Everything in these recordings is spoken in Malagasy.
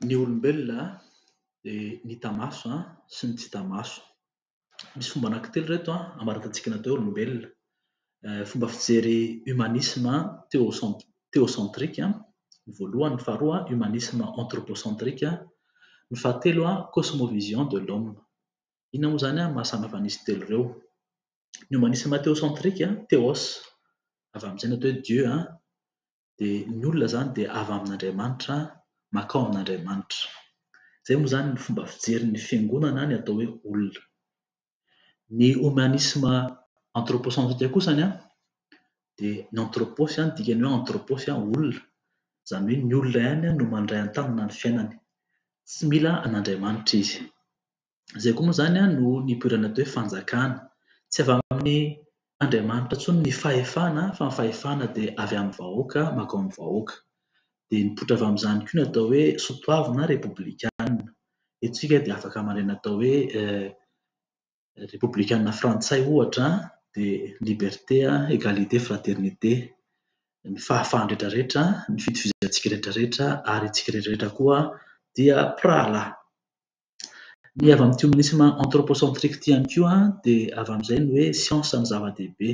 Ny olombelona dia ny hita-maso sy ny tsy hita-maso. Misy fomba anankitelo ireto hamarantantsika ny atao hoe olombelona. Fomba fijery humanisme théocentrique ny voalohany, ny faharoa humanisme anthropocentrique, ny fahatelo cosmovision de l'homme. Inona moa izany mahasamihafa an'izy telo ireo? Ny humanisme théocentrique, théos avy amin'izay atao hoe Dieu dia ny olona izany dia avy amin'Andriamanitra mankao amin'Andriamanitra. Izay moa izany ny fomba fijery ny fiangonana ny atao hoe olona. Ny humanisme anthropocentrique kosa dia ny anthropos dikany hoe anthropos olona, izany hoe ny olona ihany no mandray an-tanana ny fiainany, tsy mila an'Andriamanitra izy. Izay koa moa izany no nipoiran'ny atao hoe fanjakana, tsy avy amin'ny Andriamanitra intsony ny fahefana fa ny fahefana dia avy amin'ny vahoaka mankao amin'ny vahoaka. Dia nipoitra avy amin'izany koa ny atao hoe soatoavy na républicaine. Isika dia afaka mandray ny atao hoe républicaine frantsay ohatra dia liberté, égalité, fraternité, ny fahafahan'ny rehetrarehetra, ny fitovizantsika rehetrarehetra ary isika rehetrarehetra koa dia mpirahalahy. Ny avy amin'ity humanisme anthropocentrique ity ihany koa dia avy amin'izay ny hoe siansa no zava-dehibe,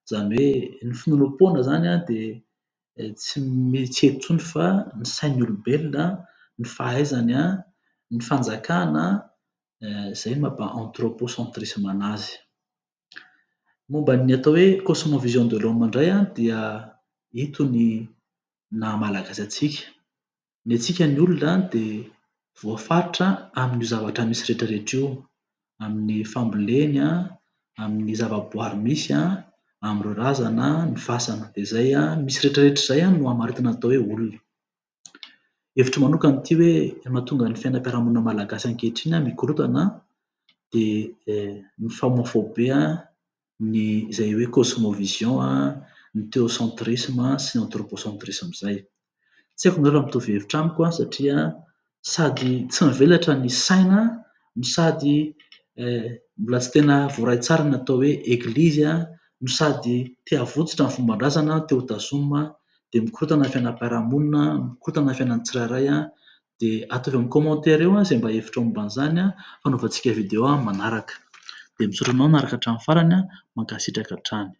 izany hoe ny finonom-poana izany dia tsy eto intsony fa ny sain'ny olombelona, ny fahaizany, ny fanjakana, izay no mampa anthropocentrisme anazy. Momba ny atao hoe cosmovision de l'homme indray dia ito ny naha malagasy antsika. Ny antsika ny olona dia voafaritra amin'io zavatra misy rehetrarehetra io, amin'ny famboleny, amin'ny zavaboary misy, amin'ireo razana, ny fasana. Dia izay misy rehetrarehetra izay no hamaritana atao hoe olona. Hevitro manokana ity hoe mahatonga ny fiainam-piarahamonina malagasy ankehitriny mikorontana dia ny homophobie, ny izay hoe cosmovision, ny théocentrisme sy ny anthropocentrisme izay. Tsy haiko ianareo raha mitovy hevitra amiko satria sady tsy mivelatra ny saina no sady mbola tsy tena voaray tsara ny atao hoe eglizy no sady te havotsitra ny fomban-drazana, te ho tazomina dia mikorontana ny fiainam-piarahamonina, mikorontana ny fiainan'ny tsirairay dia ataovy amin'ny commentaire eo izay mba hevitra momba an'izany fanaovantsika video manaraka. Dia misaotra anao naraka hatramin'ny farany, mankasitraka hatrany.